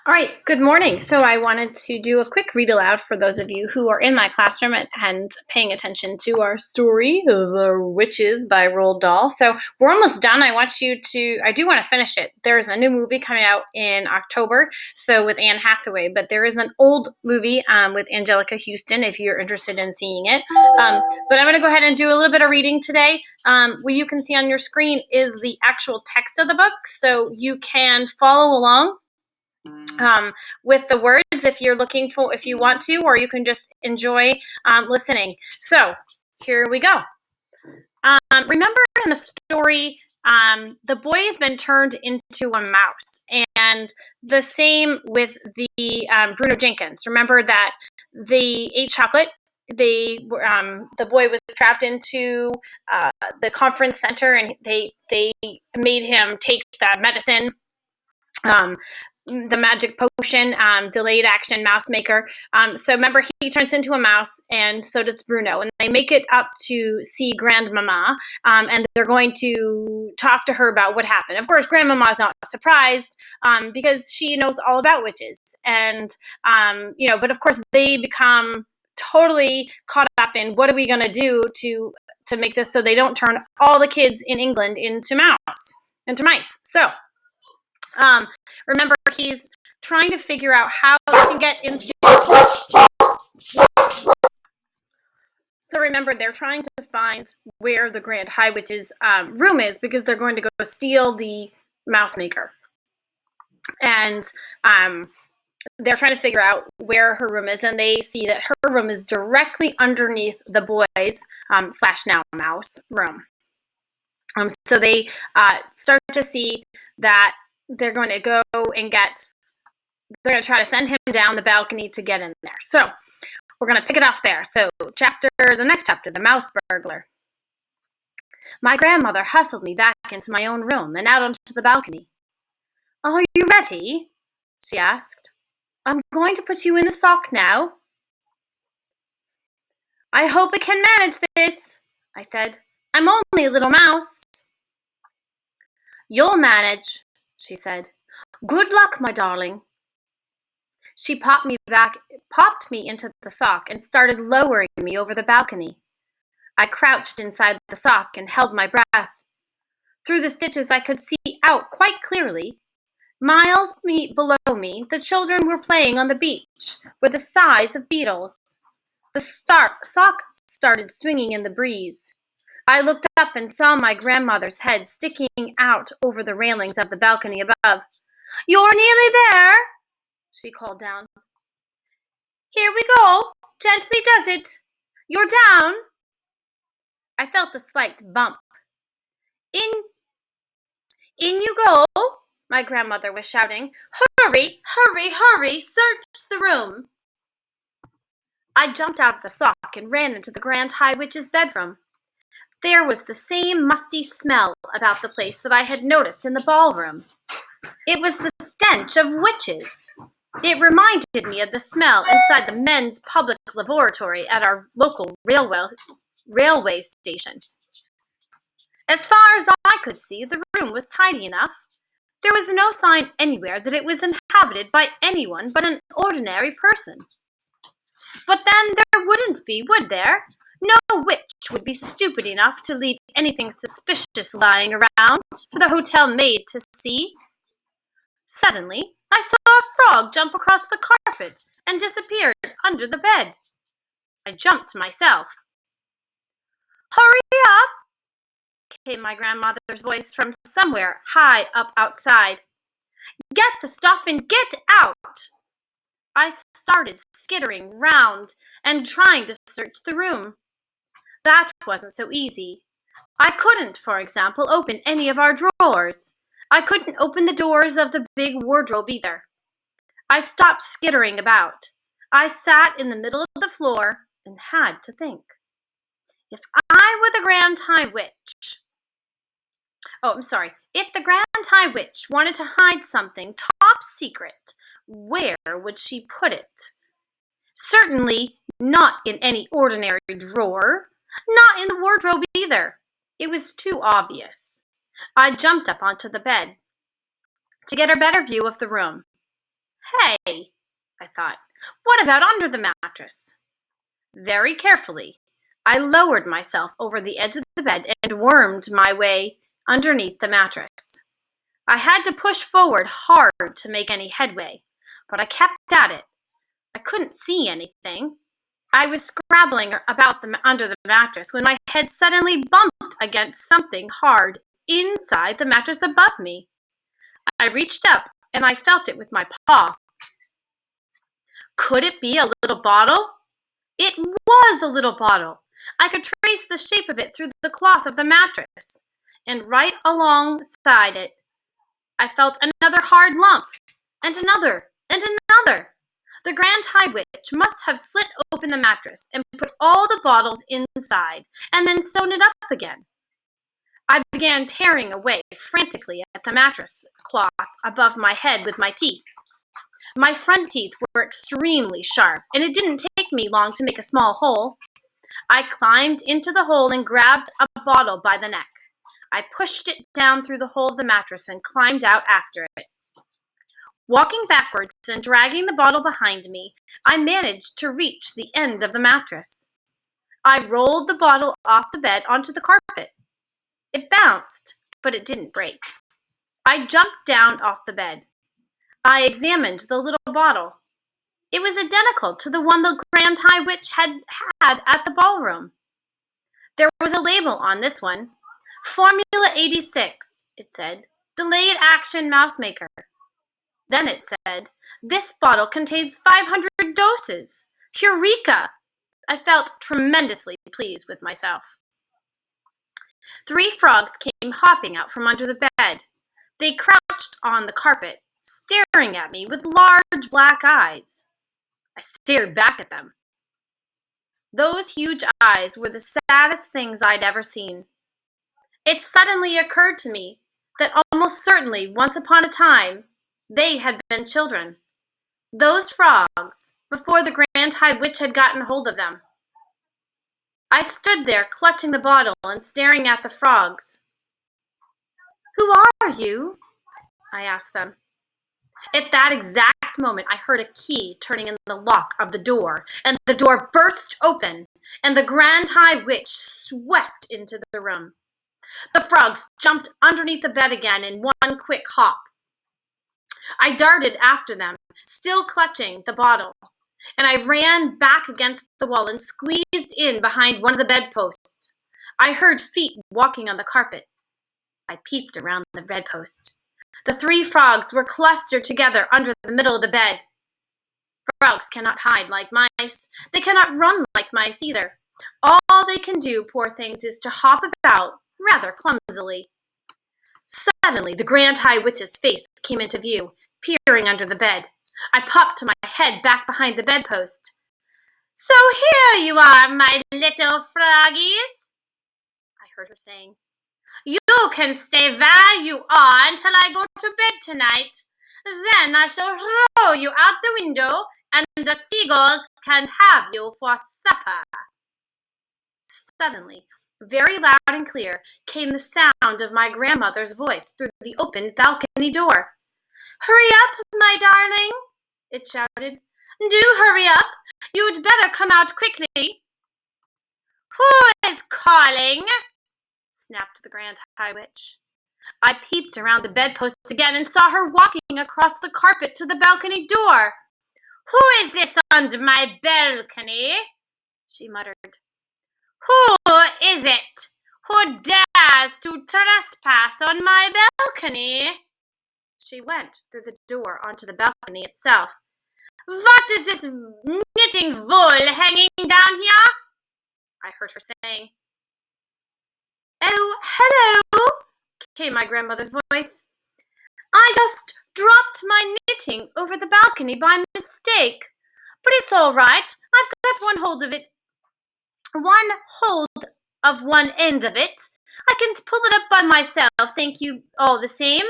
All right, good morning. So I wanted to do a quick read aloud for those of you who are in my classroom and paying attention to our story, The Witches by Roald Dahl. So we're almost done. I do want to finish it. There's a new movie coming out in October, so with Anne Hathaway, but there is an old movie with Angelica Houston if you're interested in seeing it. But I'm going to go ahead and do a little bit of reading today. What you can see on your screen is the actual text of the book, so you can follow along with the words if you want to, or you can just enjoy listening. So here we go. Remember in the story, the boy has been turned into a mouse, and the same with the Bruno Jenkins. Remember that they ate chocolate. The boy was trapped into the conference center, and they made him take the medicine. The magic potion, delayed action mouse maker. So remember, he turns into a mouse, and so does Bruno. And they make it up to see Grandmama, and they're going to talk to her about what happened. Of course, Grandmama's not surprised because she knows all about witches. And, but of course, they become totally caught up in what are we going to do to make this so they don't turn all the kids in England into mice. So, remember, he's trying to figure out how he can get into. So remember, they're trying to find where the Grand High Witch's room is because they're going to go steal the mouse maker. And they're trying to figure out where her room is, and they see that her room is directly underneath the boys' / now mouse room. So they start to see that they're going to go and they're going to try to send him down the balcony to get in there. So we're going to pick it off there. So the next chapter, The Mouse Burglar. My grandmother hustled me back into my own room and out onto the balcony. Are you ready? She asked. I'm going to put you in the sock now. I hope I can manage this, I said. I'm only a little mouse. You'll manage, she said. Good luck, my darling. She popped me into the sock and started lowering me over the balcony. I crouched inside the sock and held my breath. Through the stitches I could see out quite clearly. Miles below me, the children were playing on the beach with the size of beetles. The sock started swinging in the breeze. I looked up and saw my grandmother's head sticking out over the railings of the balcony above. You're nearly there, she called down. Here we go. Gently does it. You're down. I felt a slight bump. In you go, my grandmother was shouting. Hurry, hurry, hurry, search the room. I jumped out of the sock and ran into the Grand High Witch's bedroom. There was the same musty smell about the place that I had noticed in the ballroom. It was the stench of witches. It reminded me of the smell inside the men's public laboratory at our local railway station. As far as I could see, the room was tidy enough. There was no sign anywhere that it was inhabited by anyone but an ordinary person. But then there wouldn't be, would there? No witch would be stupid enough to leave anything suspicious lying around for the hotel maid to see. Suddenly, I saw a frog jump across the carpet and disappeared under the bed. I jumped myself. Hurry up, came my grandmother's voice from somewhere high up outside. Get the stuff and get out. I started skittering round and trying to search the room. That wasn't so easy. I couldn't, for example, open any of our drawers. I couldn't open the doors of the big wardrobe either. I stopped skittering about. I sat in the middle of the floor and had to think. If the Grand High Witch wanted to hide something top secret, where would she put it? Certainly not in any ordinary drawer, not in the wardrobe either. It was too obvious. I jumped up onto the bed to get a better view of the room. Hey, I thought, what about under the mattress? Very carefully, I lowered myself over the edge of the bed and wormed my way underneath the mattress. I had to push forward hard to make any headway, but I kept at it. I couldn't see anything. I was scrabbling about under the mattress when my head suddenly bumped against something hard inside the mattress above me. I reached up and I felt it with my paw. Could it be a little bottle? It was a little bottle. I could trace the shape of it through the cloth of the mattress. And right alongside it, I felt another hard lump, and another, and another. The Grand High Witch must have slit open the mattress and put all the bottles inside, and then sewn it up again. I began tearing away frantically at the mattress cloth above my head with my teeth. My front teeth were extremely sharp, and it didn't take me long to make a small hole. I climbed into the hole and grabbed a bottle by the neck. I pushed it down through the hole of the mattress and climbed out after it. Walking backwards and dragging the bottle behind me, I managed to reach the end of the mattress. I rolled the bottle off the bed onto the carpet. It bounced, but it didn't break. I jumped down off the bed. I examined the little bottle. It was identical to the one the Grand High Witch had at the ballroom. There was a label on this one. Formula 86, it said. Delayed action mouse maker. Then it said, this bottle contains 500 doses. Eureka! I felt tremendously pleased with myself. 3 frogs came hopping out from under the bed. They crouched on the carpet, staring at me with large black eyes. I stared back at them. Those huge eyes were the saddest things I'd ever seen. It suddenly occurred to me that almost certainly, once upon a time, they had been children. Those frogs, before the Grand High Witch had gotten hold of them. I stood there clutching the bottle and staring at the frogs. Who are you? I asked them. At that exact moment, I heard a key turning in the lock of the door, and the door burst open, and the Grand High Witch swept into the room. The frogs jumped underneath the bed again in one quick hop. I darted after them, still clutching the bottle, and I ran back against the wall and squeezed in behind one of the bedposts. I heard feet walking on the carpet. I peeped around the bedpost. The 3 frogs were clustered together under the middle of the bed. Frogs cannot hide like mice. They cannot run like mice either. All they can do, poor things, is to hop about rather clumsily. Suddenly, the Grand High Witch's face came into view, peering under the bed. I popped my head back behind the bedpost. So here you are, my little froggies, I heard her saying. You can stay where you are until I go to bed tonight. Then I shall throw you out the window, and the seagulls can have you for supper. Suddenly, very loud and clear, came the sound of my grandmother's voice through the open balcony door. Hurry up, my darling, it shouted. Do hurry up. You'd better come out quickly. Who is calling? Snapped the Grand High Witch. I peeped around the bedpost again and saw her walking across the carpet to the balcony door. Who is this on my balcony? She muttered. Who is it who dares to trespass on my balcony? She went through the door onto the balcony itself. What is this knitting wool hanging down here? I heard her saying. Oh, hello, came my grandmother's voice. I just dropped my knitting over the balcony by mistake, but it's all right. I've got one hold of one end of it. I can pull it up by myself, thank you all the same.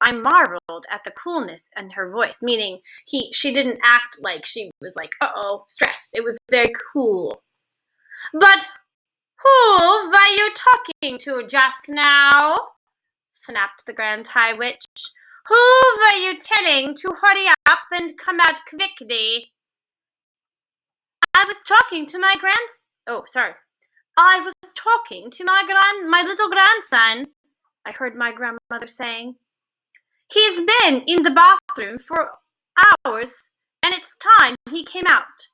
I marveled at the coolness in her voice, meaning she didn't act like she was like, stressed. It was very cool. But who were you talking to just now? Snapped the Grand High Witch. Who were you telling to hurry up and come out quickly. I was talking to my my little grandson, I heard my grandmother saying. He's been in the bathroom for hours, and it's time he came out.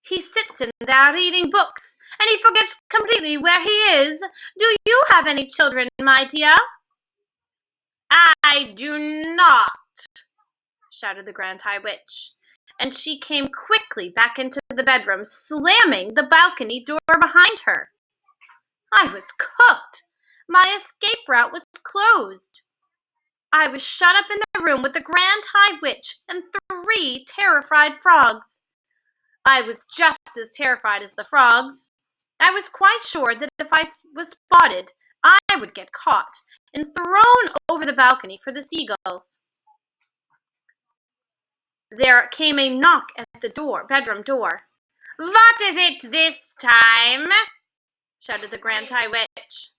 He sits in there reading books, and he forgets completely where he is. Do you have any children, my dear? I do not, shouted the Grand High Witch, and she came quickly back into the bedroom, slamming the balcony door behind her. I was cooked. My escape route was closed. I was shut up in the room with the Grand High Witch and 3 terrified frogs. I was just as terrified as the frogs. I was quite sure that if I was spotted, I would get caught and thrown over the balcony for the seagulls. There came a knock at the bedroom door. "What is it this time?" shouted the Grand High Witch.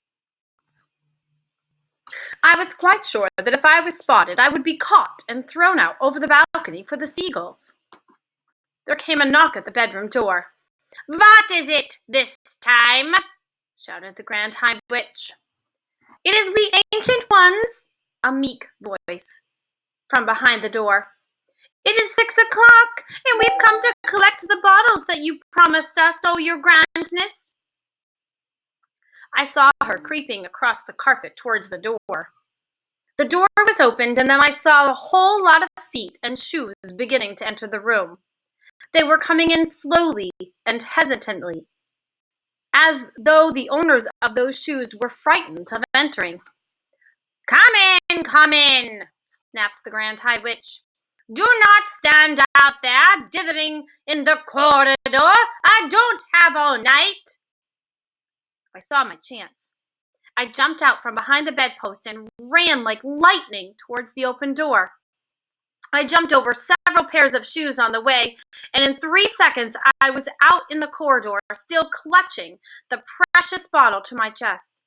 I was quite sure that if I was spotted, I would be caught and thrown out over the balcony for the seagulls. There came a knock at the bedroom door. "What is it this time?" shouted the Grand High Witch. "It is we ancient ones," a meek voice from behind the door. "It is 6 o'clock, and we've come to collect the bottles that you promised us, oh your grandness." I saw her creeping across the carpet towards the door. The door was opened, and then I saw a whole lot of feet and shoes beginning to enter the room. They were coming in slowly and hesitantly, as though the owners of those shoes were frightened of entering. Come in," snapped the Grand High Witch. "Do not stand out there dithering in the corridor. I don't have all night." I saw my chance. I jumped out from behind the bedpost and ran like lightning towards the open door. I jumped over several pairs of shoes on the way, and in 3 seconds I was out in the corridor, still clutching the precious bottle to my chest.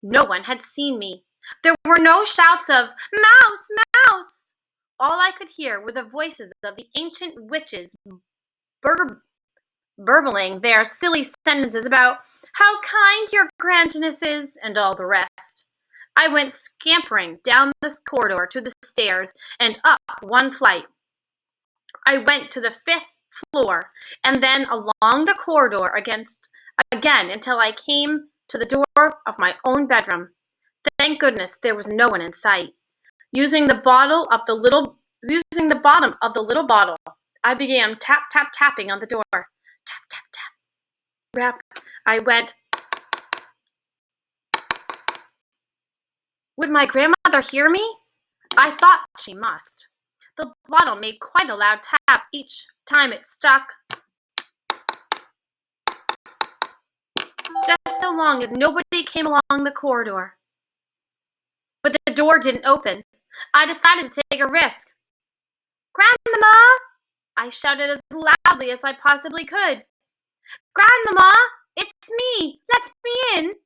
No one had seen me. There were no shouts of, "Mouse, mouse!" All I could hear were the voices of the ancient witches burbling their silly sentences about how kind your grandness is and all the rest. I went scampering down the corridor to the stairs and up 1 flight. I went to the 5th floor and then along the corridor again until I came to the door of my own bedroom. Thank goodness there was no one in sight. Using the bottom of the little bottle, I began tapping on the door. Tap, tap, tap. Rap. I went. Would my grandmother hear me? I thought she must. The bottle made quite a loud tap each time it struck. Just so long as nobody came along the corridor. But the door didn't open. I decided to take a risk. "Grandmama!" I shouted as loudly as I possibly could. "Grandmama, it's me! Let me in!"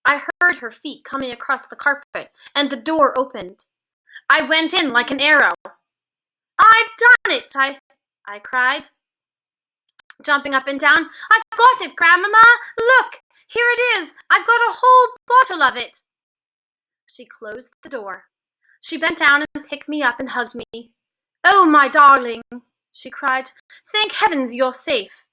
I heard her feet coming across the carpet, and the door opened. I went in like an arrow. "I've done it!" I cried, jumping up and down. "I've got it, Grandmama! Look! Here it is! I've got a whole bottle of it!" She closed the door. She bent down and picked me up and hugged me. "Oh, my darling," she cried. "Thank heavens you're safe."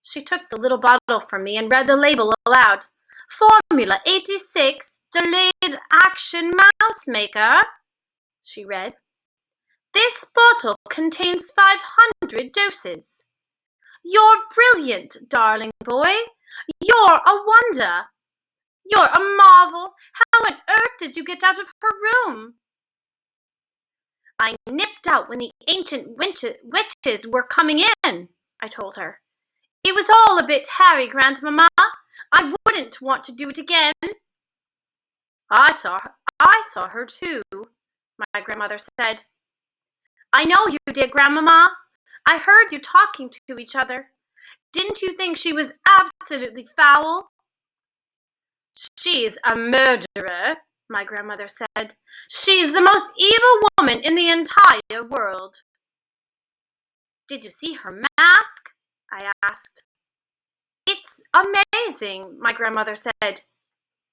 She took the little bottle from me and read the label aloud. "Formula 86 Delayed Action Mouse Maker," she read. "This bottle contains 500 doses. You're brilliant, darling boy. You're a wonder. You're a marvel. How on earth did you get out of her room?" "I nipped out when the ancient witches were coming in," I told her. "It was all a bit hairy, Grandmama. I wouldn't want to do it again." I saw her too," my grandmother said. "I know you did, Grandmama. I heard you talking to each other. Didn't you think she was absolutely foul?" "She's a murderer," my grandmother said. "She's the most evil woman in the entire world." "Did you see her mask?" I asked. "It's amazing," my grandmother said.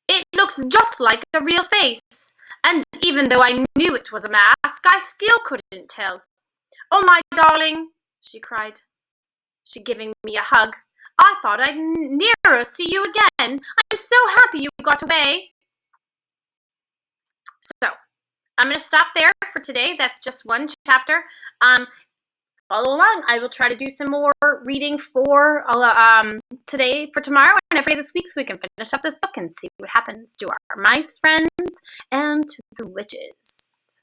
"It looks just like a real face. And even though I knew it was a mask, I still couldn't tell. Oh, my darling," she cried, she giving me a hug. "I thought I'd never see you again. I'm so happy you got away." So, I'm going to stop there for today. That's just one chapter. Follow along. I will try to do some more reading for today, for tomorrow, and every day this week, so we can finish up this book and see what happens to our mice friends and to the witches.